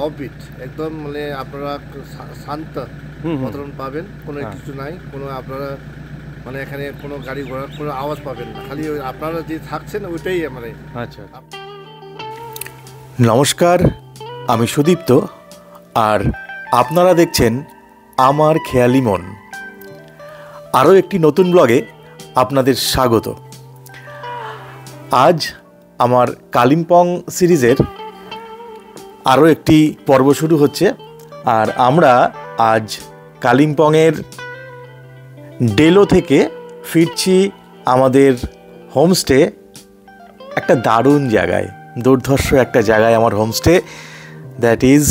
Offbeat, একদম মানে আপনারা শান্ত বাতাবরণ পাবেন, কোনো কিছু নাই, কোনো আপনারা মানে এখানে কোনো গাড়ি ঘোড়ার কোনো আওয়াজ পাবেন না, খালি আপনারা যে থাকছেন ওইটাই মানে। আচ্ছা, নমস্কার, আমি সুদীপ্ত আর আপনারা দেখছেন আমার খেয়ালি মন। আরও একটি নতুন ব্লগে আপনাদের স্বাগত। আজ আমার কালিম্পং সিরিজের আরও একটি পর্ব শুরু হচ্ছে আর আমরা আজ কালিম্পংয়ের ডেলো থেকে ফিরছি আমাদের হোমস্টে। একটা দারুণ জায়গায়, দুর্ধর্ষ একটা জায়গায় আমার হোমস্টে, দ্যাট ইজ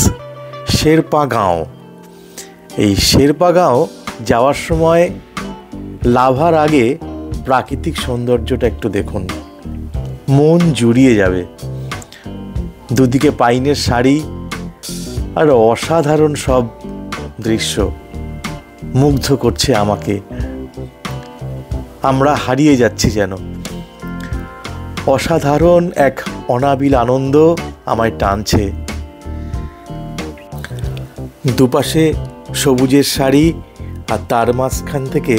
শেরপা গাঁও। এই শেরপা গাঁও যাওয়ার সময় লাভার আগে প্রাকৃতিক সৌন্দর্যটা একটু দেখুন, মন জুড়িয়ে যাবে। দুদিকে পাইনের শাড়ি আর অসাধারণ সব দৃশ্য মুগ্ধ করছে আমাকে। আমরা হারিয়ে যাচ্ছি যেন। অসাধারণ এক অনাবিল আনন্দ আমায় টানছে। দুপাশে সবুজের শাড়ি আর তার মাঝখান থেকে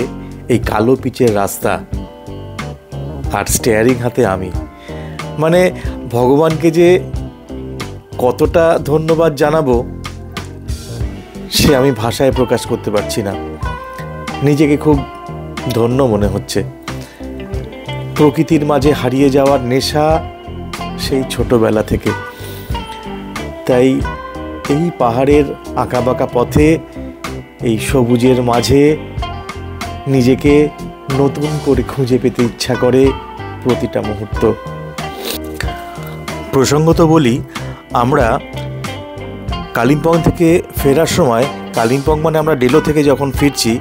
এই কালো পিচের রাস্তা আর স্টিয়ারিং হাতে আমি। মানে ভগবানকে যে কতটা ধন্যবাদ জানাবো সে আমি ভাষায় প্রকাশ করতে পারছি না। নিজেকে খুব ধন্য মনে হচ্ছে। প্রকৃতির মাঝে হারিয়ে যাওয়ার নেশা সেই ছোটবেলা থেকে। তাই এই পাহাড়ের আঁকাবাঁকা পথে, এই সবুজের মাঝে নিজেকে নতুন করে খুঁজে পেতে ইচ্ছা করে প্রতিটা মুহূর্ত। প্রসঙ্গত বলি, আমরা কালিম্পং থেকে ফেরার সময়, কালিম্পং মানে আমরা ডেলো থেকে যখন ফিরছি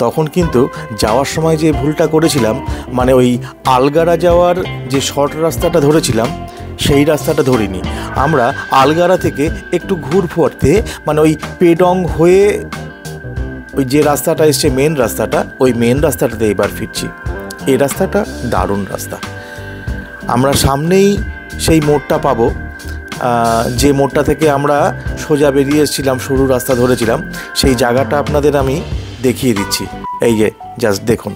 তখন কিন্তু যাওয়ার সময় যে ভুলটা করেছিলাম, মানে ওই আলগারা যাওয়ার যে শর্ট রাস্তাটা ধরেছিলাম সেই রাস্তাটা ধরিনি। আমরা আলগারা থেকে একটু ঘুরফুরতে মানে ওই পেডং হয়ে ওই যে রাস্তাটা এসছে মেন রাস্তাটা, ওই মেন রাস্তাটাতে এবার ফিরছি। এই রাস্তাটা দারুণ রাস্তা। আমরা সামনেই সেই মোড়টা পাবো, যে মোড়টা থেকে আমরা সোজা বেরিয়ে এসেছিলাম, সরু রাস্তা ধরেছিলাম, সেই জায়গাটা আপনাদের আমি দেখিয়ে দিচ্ছি। এই যে জাস্ট দেখুন,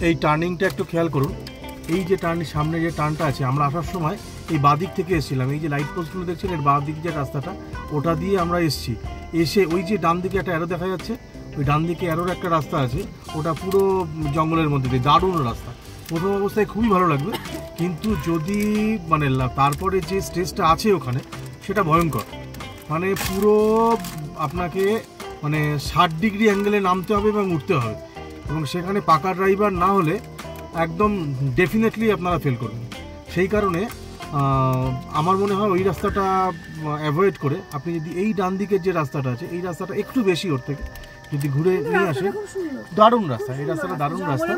এই টার্নিংটা একটু খেয়াল করুন। এই যে সামনে যে টার্নটা আছে, আমরা আসার সময় এই বাঁদিক থেকে এসেছিলাম। এই যে লাইট পোস্টগুলো দেখছেন, এর বাঁদিক যে রাস্তাটা, ওটা দিয়ে আমরা এসেছি। এসে ওই যে ডান দিকে একটা অ্যারো দেখা যাচ্ছে, ওই ডান দিকে অ্যারোর একটা রাস্তা আছে, ওটা পুরো জঙ্গলের মধ্যে দিয়ে দারুণ রাস্তা। প্রথম অবস্থায় খুবই ভালো লাগবে, কিন্তু যদি মানে তারপরে যে স্টেজটা আছে ওখানে, সেটা ভয়ঙ্কর। মানে পুরো আপনাকে মানে 60 ডিগ্রি অ্যাঙ্গেলে নামতে হবে এবং উঠতে হবে, এবং সেখানে পাকা ড্রাইভার না হলে একদম ডেফিনেটলি আপনারা ফেল করবেন। সেই কারণে আমার মনে হয় ওই রাস্তাটা অ্যাভয়েড করে আপনি যদি এই ডান দিকের যে রাস্তাটা আছে, এই রাস্তাটা একটু বেশি ওর থেকে যদি ঘুরে নিয়ে আসেন, দারুণ রাস্তা। এই রাস্তাটা দারুণ রাস্তা,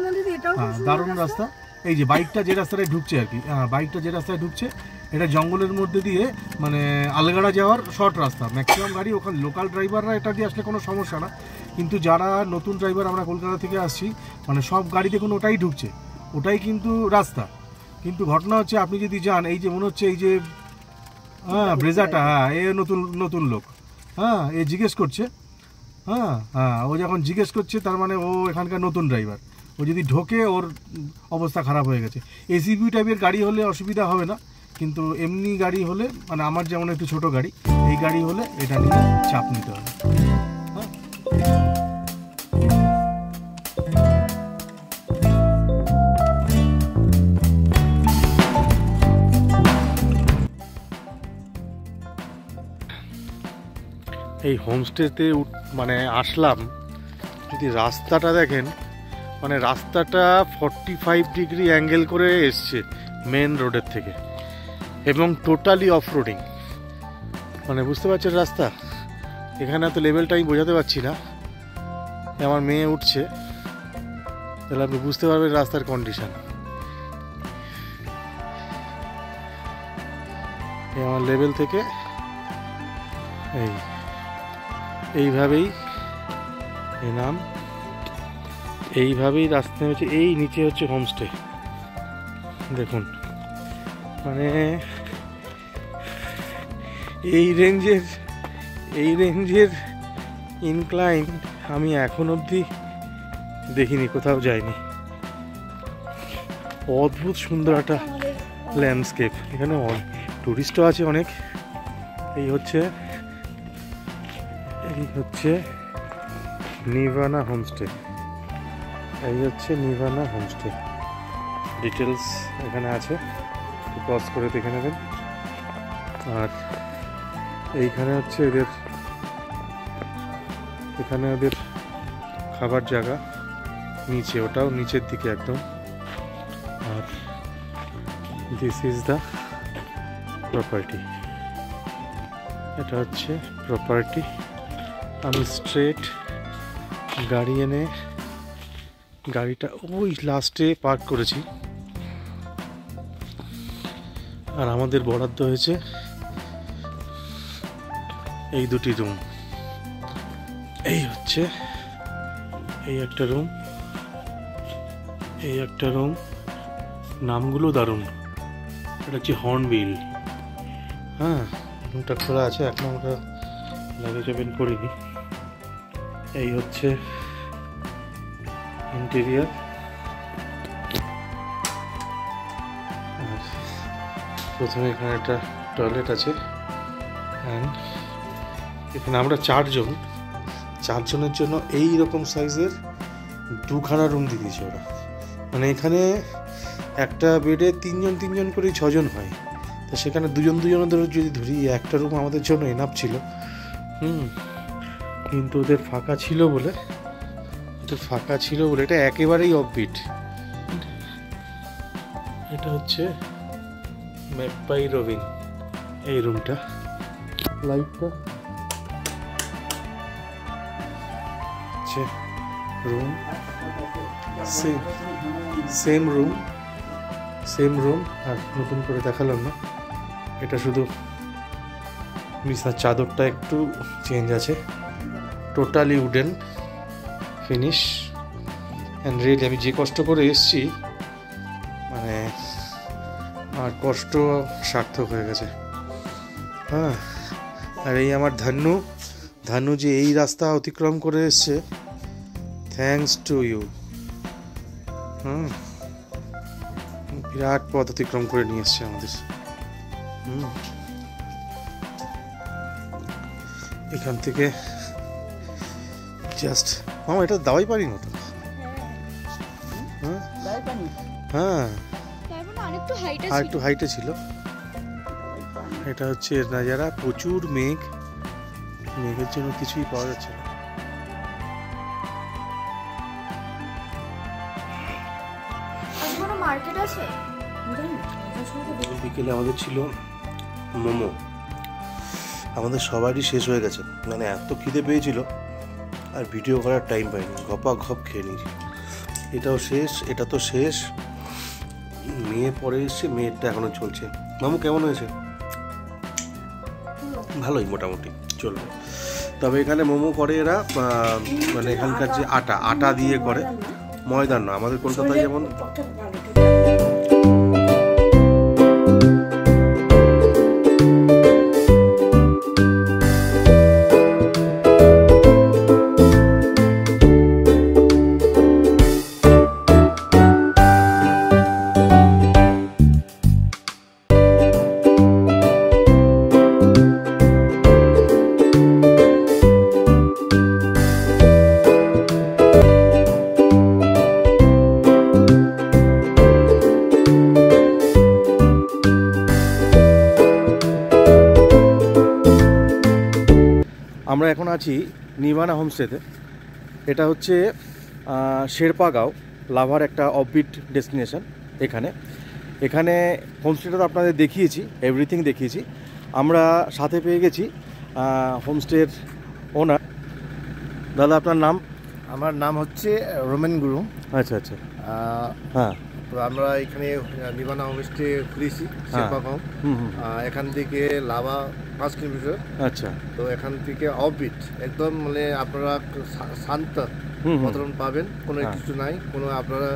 হ্যাঁ দারুণ রাস্তা। এই যে বাইকটা যে রাস্তাটায় ঢুকছে আর কি, বাইকটা যে রাস্তায় ঢুকছে, এটা জঙ্গলের মধ্যে দিয়ে মানে আলগাড়া যাওয়ার শর্ট রাস্তা। ম্যাক্সিমাম গাড়ি ওখানে, লোকাল ড্রাইভাররা এটা দিয়ে আসলে কোনো সমস্যা না, কিন্তু যারা নতুন ড্রাইভার, আমরা কলকাতা থেকে আসছি, মানে সব গাড়ি দেখুন ওটাই ঢুকছে, ওটাই কিন্তু রাস্তা। কিন্তু ঘটনা হচ্ছে আপনি যদি যান, এই যে মনে হচ্ছে এই যে ব্রেজাটা, এ নতুন লোক, এ জিজ্ঞেস করছে, ও যখন জিজ্ঞেস করছে তার মানে ও এখানকার নতুন ড্রাইভার। ও যদি ঢোকে ওর অবস্থা খারাপ হয়ে গেছে। এসিবি টাইপের গাড়ি হলে অসুবিধা হবে না, কিন্তু এমনি গাড়ি হলে, মানে আমার যেমন একটু ছোট গাড়ি, এই গাড়ি হলে এটা নিয়ে চাপ নিতে হবে। এই হোমস্টেতে মানে আসলাম, যদি রাস্তাটা দেখেন, মানে রাস্তাটা 45 ডিগ্রি অ্যাঙ্গেল করে এসছে মেন রোডের থেকে, এবং টোটালি অফ রোডিং। মানে বুঝতে পারছেন রাস্তা, এখানে এত লেভেলটা আমি বোঝাতে পারছি না। আমার মেয়ে উঠছে, তাহলে আপনি বুঝতে পারবেন রাস্তার কন্ডিশন। আমার লেভেল থেকে এইভাবেই নাম, এইভাবেই রাস্তা হচ্ছে। এই নিচে হচ্ছে হোমস্টে, দেখুন। মানে এই রেঞ্জের ইনক্লাইন আমি এখন অবধি দেখিনি, কোথাও যাইনি। অদ্ভুত সুন্দর একটা ল্যান্ডস্কেপ। এখানে টুরিস্টও আছে অনেক। এই হচ্ছে নির্ভানা হোমস্টে। ডিটেলস এখানে আছে, পজ করে দেখে নেবেন। আর এইখানে হচ্ছে এখানে ওদের খাবার জায়গা নিচে, ওটাও নিচের দিকে একদম। আর দিস ইজ দ্য প্রপার্টি। এটা হচ্ছে প্রপার্টি। আমি স্ট্রেট গাড়ি এনে গাড়িটা ওই লাস্টে পার্ক করেছি। আর আমাদের বরাদ্দ হয়েছে এই দুটি রুম। এই একটা রুম, নামগুলো দারুণ। এটা হচ্ছে হর্নবিল। হ্যাঁ, রুমটা খোলা আছে, এখন আমরা লাগেজ ওপেন করিনি। এই হচ্ছে ইন্টেরিয়ার। আর প্রথমে এখানে একটা টয়লেট আছে। অ্যান্ড এখানে আমরা চারজনের জন্য এই রকম সাইজের দুখানা রুম দিয়ে দিয়েছে ওরা। মানে এখানে একটা বেডে তিনজন করে 6 জন হয়। তো সেখানে দুজন ধরে যদি ধরি, একটা রুম আমাদের জন্য এনাফ ছিল। কিন্তু ওদের ফাঁকা ছিল বলে এটা একেবারেই অফবিট। এটা হচ্ছে ম্যাকপাই রবিন। এই রুমটা, লাইটটা রুম, সেম রুম। আর নতুন করে দেখালাম না, এটা শুধু বিছানার চাদরটা একটু চেঞ্জ আছে। Totally wooden finish. And really আমি যে কষ্ট করে এসেছি, মানে আর কষ্ট সার্থক হয়ে গেছে। হ্যাঁ, আর এই আমার ধান্নু যে এই রাস্তা অতিক্রম করে এসছে, থ্যাঙ্কস টু ইউ। বিরাট পথ অতিক্রম করে নিয়ে এসছে আমাদের। এখান থেকে জাস্ট এটা দাওয়াই পারি না তো। হ্যাঁ, আর একটু হাইটে ছিল। এটা হচ্ছে এর নাজারা। প্রচুর মেঘের জন্য কিছুই পাওয়া যাচ্ছে না। বিকেলে আমাদের ছিল মোমো। আমাদের সবারই শেষ হয়ে গেছে, মানে এত খিদে পেয়েছিল আর ভিডিও করার টাইম পাইনি, ঘপ খেয়ে নিয়েছি। এটাও শেষ, এটা তো শেষ। মেয়ে পরে এসছে, মেয়েরটা এখনো চলছে। মামু কেমন হয়েছে? ভালোই, মোটামুটি চলবে। তবে এখানে মোমো করে এরা, মানে এখানকার যে আটা দিয়ে করে, ময়দান না। আমাদের কলকাতায় যেমন আমরা এখন আছি নির্ভানা হোমস্টেতে। এটা হচ্ছে শেরপাগাঁও, লাভার একটা অফবিট ডেস্টিনেশন। এখানে হোমস্টেটা তো আপনাদের দেখিয়েছি, এভরিথিং দেখিয়েছি। আমরা সাথে পেয়ে গেছি হোমস্টের ওনার। দাদা, আপনার নাম? আমার নাম হচ্ছে রোমেন গুরু। আচ্ছা। হ্যাঁ, তো আমরা এখানে নির্ভানা হোমস্টে খুলেছি শেরপাগাঁও। এখান থেকে লাভা 5 কিলোমিটার। আচ্ছা। তো এখান থেকে অফবিট একদম, মানে আপনারা শান্ত বাতাবরণ পাবেন, কোনো কিছু নাই, কোনো আপনারা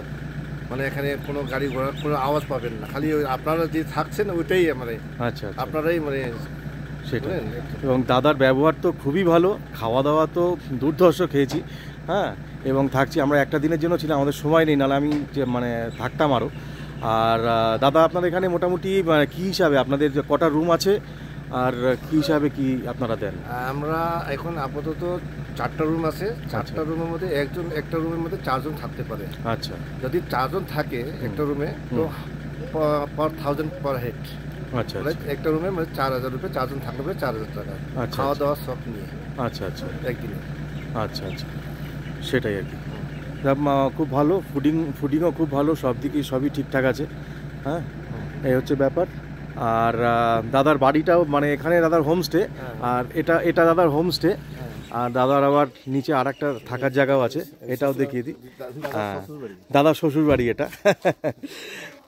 মানে এখানে কোনো গাড়ি ঘোড়ার কোনো আওয়াজ পাবেন না। খালি আপনারা যে থাকছেন ওইটাই মানে আচ্ছা আপনারাই মানে সেটা। বুঝলেন? এবং দাদার ব্যবহার তো খুবই ভালো, খাওয়া দাওয়া তো দুর্ধর্ষ খেয়েছি, হ্যাঁ, এবং থাকছি আমরা একটা দিনের জন্য ছিলাম, আমাদের সময় নেই, নাহলে আমি যে মানে থাকতাম আরও। আর দাদা আপনাদের এখানে মোটামুটি কী হিসাবে আপনাদের যে কটা রুম আছে আর কী হিসাবে কি আপনারা দেন? আমরা এখন আপাতত 4টা রুম আছে, 4টা রুমের মধ্যে একটা রুমের মধ্যে 4 জন থাকতে পারে। আচ্ছা, যদি 4 জন থাকে একটা রুমে তো পার 1000 পার হেড। আচ্ছা, একটা রুমে মানে 4000 রুপে, 4 জন থাকলে 4000 টাকা, আচ্ছা, খাওয়া দাওয়া সব নিয়ে আচ্ছা, আচ্ছা, একদিনে। আচ্ছা, আচ্ছা, সেটাই আর কি। খুব ভালো, ফুডিংও খুব ভালো, সব দিকেই সবই ঠিকঠাক আছে, হ্যাঁ, এই হচ্ছে ব্যাপার। আর দাদার বাড়িটাও মানে এখানে দাদার হোমস্টে, আর এটা দাদার হোমস্টে, আর দাদার আবার নিচে আর একটা থাকার জায়গাও আছে, এটাও দেখিয়ে দিই। হ্যাঁ, দাদার শ্বশুর বাড়ি এটা।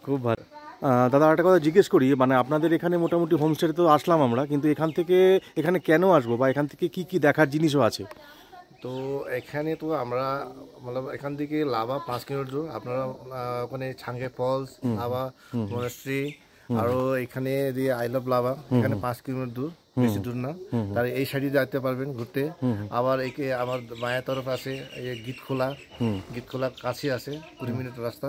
খুব ভালো। দাদা একটা কথা জিজ্ঞেস করি, মানে আপনাদের এখানে মোটামুটি হোমস্টেতে তো আসলাম আমরা, কিন্তু এখানে কেন আসবো, বা এখান থেকে কি কি দেখার জিনিসও আছে? তো এখানে তো আমরা মানে এখান থেকে লাভা 5 কিলোমিটার দূর, আপনারা ওখানে ছাঙ্গে ফলস, লাভা মনাস্ট্রি, আরো এখানে দিয়ে আই লাভ লাভা, এখানে 5 কিলোমিটার দূর, বেশি দূর না। তার এই সাইডে যেতে পারবেন ঘুরতে। আবার একে আমার মায়ের তরফ আছে এই গীতখোলা কাছে আছে, 20 মিনিট রাস্তা।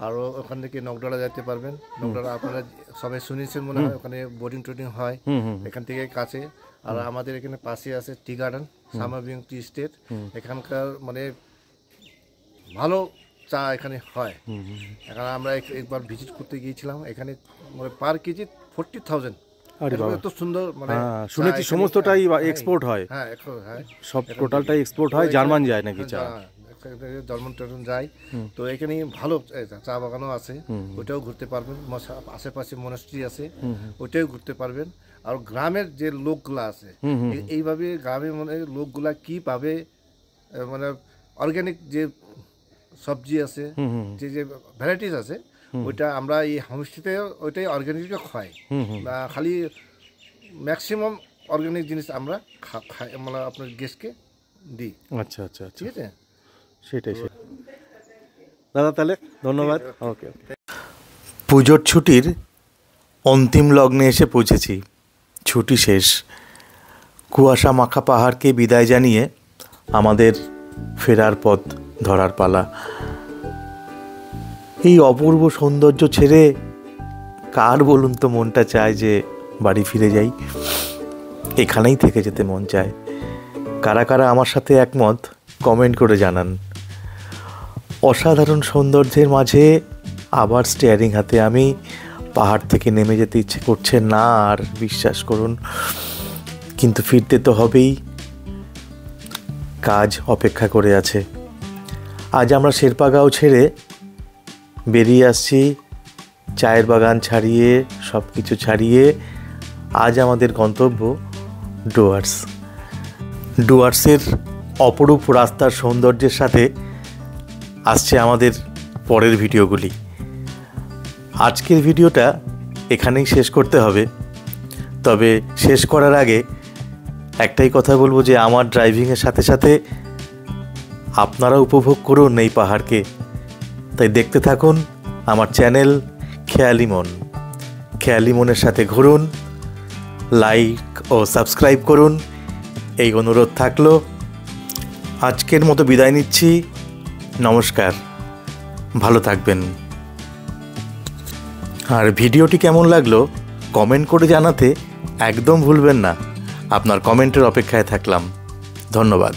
আরো ওখান থেকে নগডালা যেতে পারবেন। নগডালা আপনারা সবাই শুনেছেন মনে হয়, ওখানে বোটিং টোটিং হয়, এখান থেকে কাছে। আর আমাদের এখানে পাশে আছে টি গার্ডেন, সামাবিং টি স্টেট, এখানকার মানে ভালো চা এখানে হয়। এখানে আমরা একবার ভিজিট করতে গিয়েছিলাম, এখানে মানে পার কেজি 40,000। এত সুন্দর, মানে শুনেছি সমস্তটাই এক্সপোর্ট হয়। হ্যাঁ, সব টোটালটাই এক্সপোর্ট হয়, জার্মান যায় নাকি চা? জার্মান টার্মান যায়। তো এখানে ভালো চা বাগানও আছে, ওইটাও ঘুরতে পারবেন। আশেপাশে মনাস্ট্রি আছে, ওইটাও ঘুরতে পারবেন। আর গ্রামের যে লোকগুলা আছে, এইভাবে গ্রামের মানে লোকগুলা কি পাবে, মানে অর্গানিক যে সবজি আছে, যে ভ্যারাইটিস আছে, ওইটা আমরা এই হোমস্টেতে ওইটাই অর্গানিকটা খাই। খালি ম্যাক্সিমাম অর্গানিক জিনিস আমরা খাই, মানে আপনার গেস্টকে দিই। আচ্ছা, আচ্ছা, ঠিক আছে, সেটাই। দাদা তাহলে ধন্যবাদ। ওকে। পুজোর ছুটির অন্তিম লগ্নে এসে পৌঁছেছি। ছুটি শেষ, কুয়াশা মাখা পাহাড়কে বিদায় জানিয়ে আমাদের ফেরার পথ ধরার পালা। এই অপূর্ব সৌন্দর্য ছেড়ে কার বলুন তো মনটা চায় যে বাড়ি ফিরে যাই, এখানেই থেকে যেতে মন চায়। কারা কারা আমার সাথে একমত কমেন্ট করে জানান। অসাধারণ সৌন্দর্যের মাঝে আবার স্টিয়ারিং হাতে আমি পাহাড় থেকে নেমে যেতে ইচ্ছে করছে না আর, বিশ্বাস করুন, কিন্তু ফিরতে তো হবেই, কাজ অপেক্ষা করে আছে। আজ আমরা শেরপাগাঁও ছেড়ে বেরিয়ে আসছি, চায়ের বাগান ছাড়িয়ে, সব কিছু ছাড়িয়ে। আজ আমাদের গন্তব্য ডুয়ার্সের অপরূপ রাস্তার সৌন্দর্যের সাথে আসছে আমাদের পরের ভিডিওগুলি। আজকের ভিডিওটা এখানেই শেষ করতে হবে, তবে শেষ করার আগে একটাই কথা বলবো যে আমার ড্রাইভিংয়ের সাথে সাথে আপনারা উপভোগ করুন এই পাহাড়কে। তাই দেখতে থাকুন আমার চ্যানেল খেয়ালি মনের সাথে ঘুরুন, লাইক ও সাবস্ক্রাইব করুন, এই অনুরোধ থাকলো। আজকের মতো বিদায় নিচ্ছি, নমস্কার, ভালো থাকবেন। আর ভিডিওটি কেমন লাগলো কমেন্ট করে জানাতে একদম ভুলবেন না। আপনার কমেন্টের অপেক্ষায় থাকলাম। ধন্যবাদ।